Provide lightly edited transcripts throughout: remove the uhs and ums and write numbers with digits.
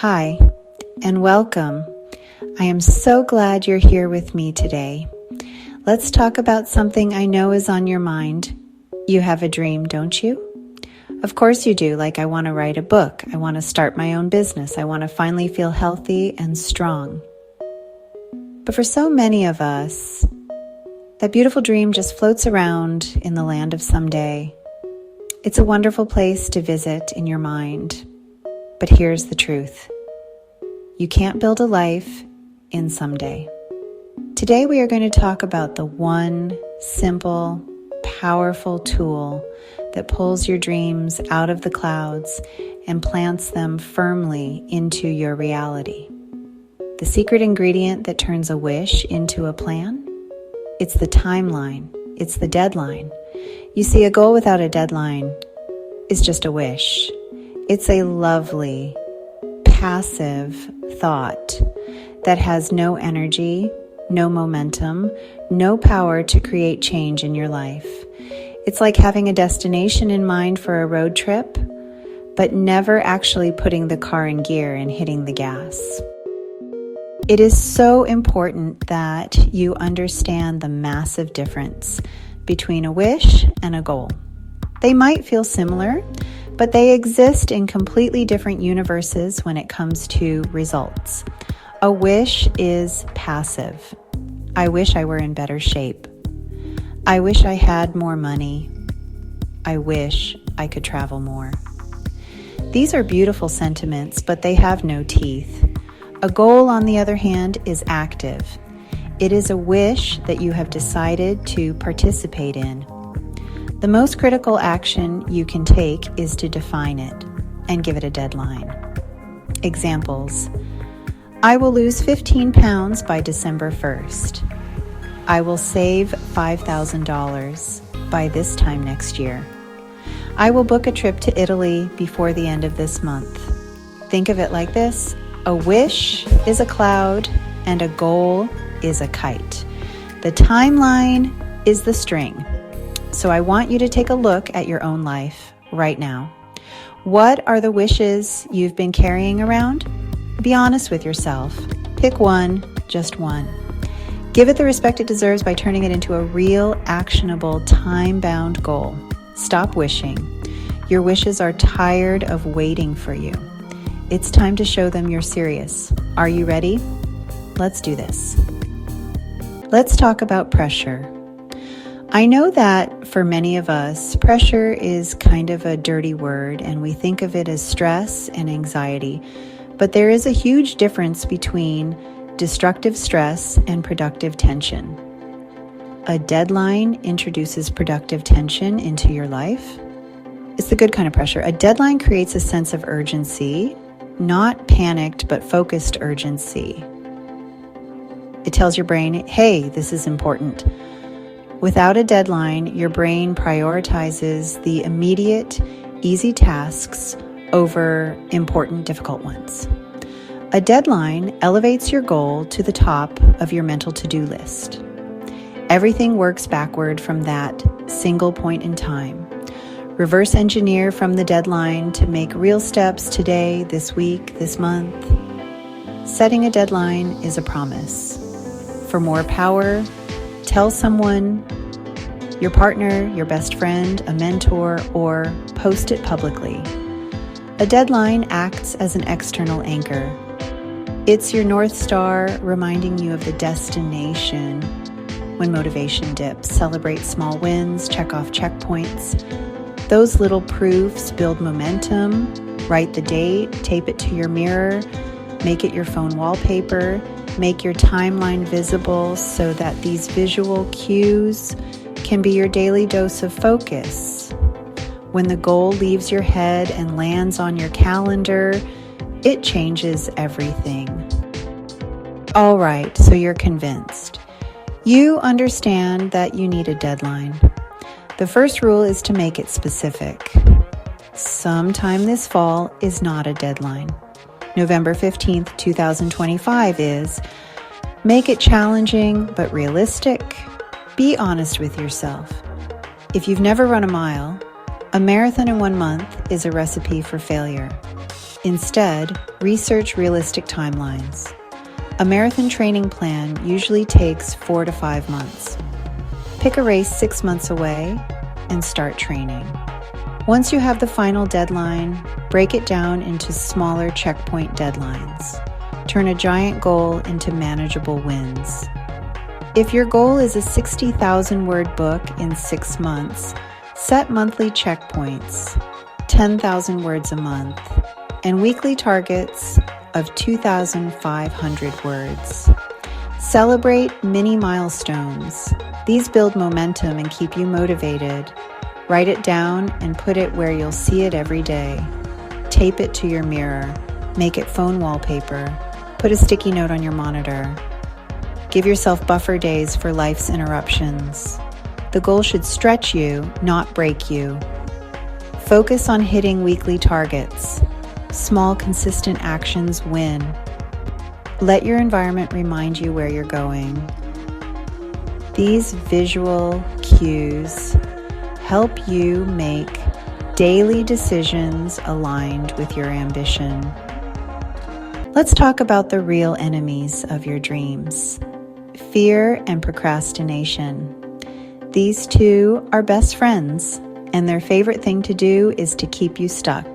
Hi, and welcome. I am so glad you're here with me today. Let's talk about something I know is on your mind. You have a dream, don't you? Of course you do. Like, I want to write a book. I want to start my own business. I want to finally feel healthy and strong. But for so many of us, that beautiful dream just floats around in the land of someday. It's a wonderful place to visit in your mind. But here's the truth. You can't build a life in someday. Today we are going to talk about the one simple, powerful tool that pulls your dreams out of the clouds and plants them firmly into your reality. The secret ingredient that turns a wish into a plan? It's the timeline. It's the deadline. You see, a goal without a deadline is just a wish. It's a lovely, passive thought that has no energy, no momentum, no power to create change in your life. It's like having a destination in mind for a road trip, but never actually putting the car in gear and hitting the gas. It is so important that you understand the massive difference between a wish and a goal. They might feel similar, but they exist in completely different universes when it comes to results. A wish is passive. I wish I were in better shape. I wish I had more money. I wish I could travel more. These are beautiful sentiments, but they have no teeth. A goal, on the other hand, is active. It is a wish that you have decided to participate in. The most critical action you can take is to define it and give it a deadline. Examples: I will lose 15 pounds by December 1st. I will save $5,000 by this time next year. I will book a trip to Italy before the end of this month. Think of it like this: a wish is a cloud and a goal is a kite. The timeline is the string. So I want you to take a look at your own life right now. What are the wishes you've been carrying around? Be honest with yourself. Pick one, just one. Give it the respect it deserves by turning it into a real, actionable, time-bound goal. Stop wishing. Your wishes are tired of waiting for you. It's time to show them you're serious. Are you ready? Let's do this. Let's talk about pressure. I know that for many of us, pressure is kind of a dirty word, and we think of it as stress and anxiety. But there is a huge difference between destructive stress and productive tension. A deadline introduces productive tension into your life. It's the good kind of pressure. A deadline creates a sense of urgency, not panicked but focused urgency. It tells your brain, hey, this is important. Without a deadline, your brain prioritizes the immediate, easy tasks over important, difficult ones. A deadline elevates your goal to the top of your mental to-do list. Everything works backward from that single point in time. Reverse engineer from the deadline to make real steps today, this week, this month. Setting a deadline is a promise. For more power, tell someone, your partner, your best friend, a mentor, or post it publicly. A deadline acts as an external anchor. It's your North Star reminding you of the destination when motivation dips. Celebrate small wins, check off checkpoints. Those little proofs build momentum. Write the date, tape it to your mirror, make it your phone wallpaper. Make your timeline visible so that these visual cues can be your daily dose of focus. When the goal leaves your head and lands on your calendar, it changes everything. All right, so you're convinced. You understand that you need a deadline. The first rule is to make it specific. Sometime this fall is not a deadline. November 15th, 2025 is. Make it challenging but realistic. Be honest with yourself. If you've never run a mile, a marathon in 1 month is a recipe for failure. Instead, research realistic timelines. A marathon training plan usually takes 4 to 5 months. Pick a race 6 months away and start training. Once you have the final deadline, break it down into smaller checkpoint deadlines. Turn a giant goal into manageable wins. If your goal is a 60,000-word book in 6 months, set monthly checkpoints, 10,000 words a month, and weekly targets of 2,500 words. Celebrate mini milestones. These build momentum and keep you motivated. Write it down and put it where you'll see it every day. Tape it to your mirror. Make it phone wallpaper. Put a sticky note on your monitor. Give yourself buffer days for life's interruptions. The goal should stretch you, not break you. Focus on hitting weekly targets. Small, consistent actions win. Let your environment remind you where you're going. These visual cues help you make daily decisions aligned with your ambition. Let's talk about the real enemies of your dreams: fear and procrastination. These two are best friends, and their favorite thing to do is to keep you stuck.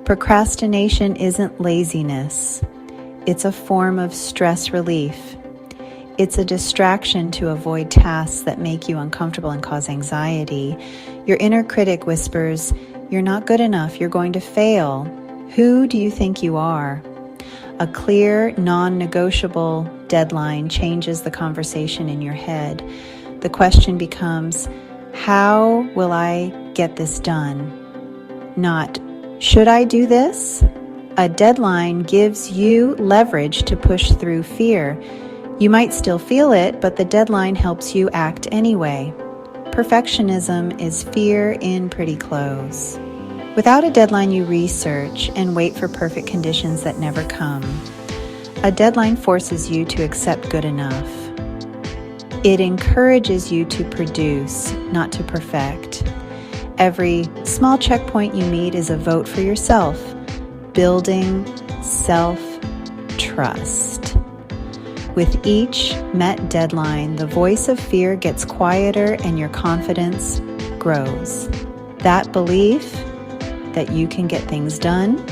Procrastination isn't laziness. It's a form of stress relief. It's a distraction to avoid tasks that make you uncomfortable and cause anxiety. Your inner critic whispers, "You're not good enough. You're going to fail. Who do you think you are?" A clear, non-negotiable deadline changes the conversation in your head. The question becomes, how will I get this done? Not, should I do this? A deadline gives you leverage to push through fear. You might still feel it, but the deadline helps you act anyway. Perfectionism is fear in pretty clothes. Without a deadline, you research and wait for perfect conditions that never come. A deadline forces you to accept good enough. It encourages you to produce, not to perfect. Every small checkpoint you meet is a vote for yourself, building self-trust. With each met deadline, the voice of fear gets quieter and your confidence grows. That belief that you can get things done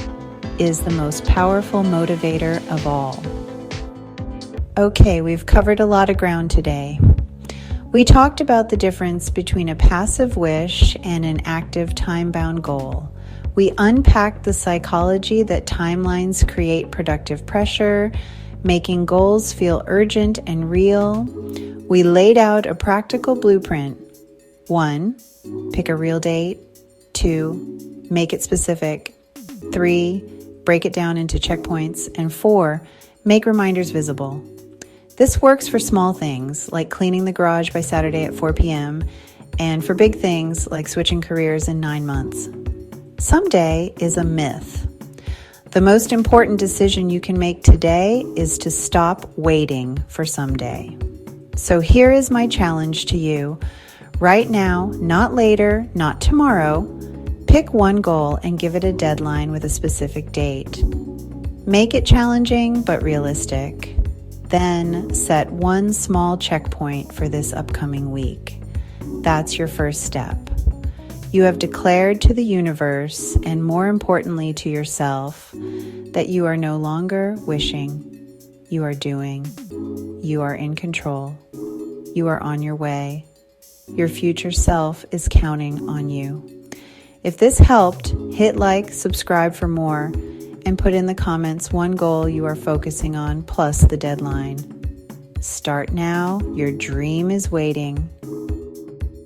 is the most powerful motivator of all. Okay, we've covered a lot of ground today. We talked about the difference between a passive wish and an active time-bound goal. We unpacked the psychology that timelines create productive pressure, making goals feel urgent and real. We laid out a practical blueprint. 1, pick a real date. 2, make it specific. 3, break it down into checkpoints. And 4, make reminders visible. This works for small things like cleaning the garage by Saturday at 4 p.m. and for big things like switching careers in 9 months. Someday is a myth. The most important decision you can make today is to stop waiting for someday. So here is my challenge to you. Right now, not later, not tomorrow, pick one goal and give it a deadline with a specific date. Make it challenging but realistic. Then set one small checkpoint for this upcoming week. That's your first step. You have declared to the universe, and more importantly to yourself, that you are no longer wishing. You are doing. You are in control. You are on your way. Your future self is counting on you. If this helped, hit like, subscribe for more, and put in the comments one goal you are focusing on plus the deadline. Start now. Your dream is waiting.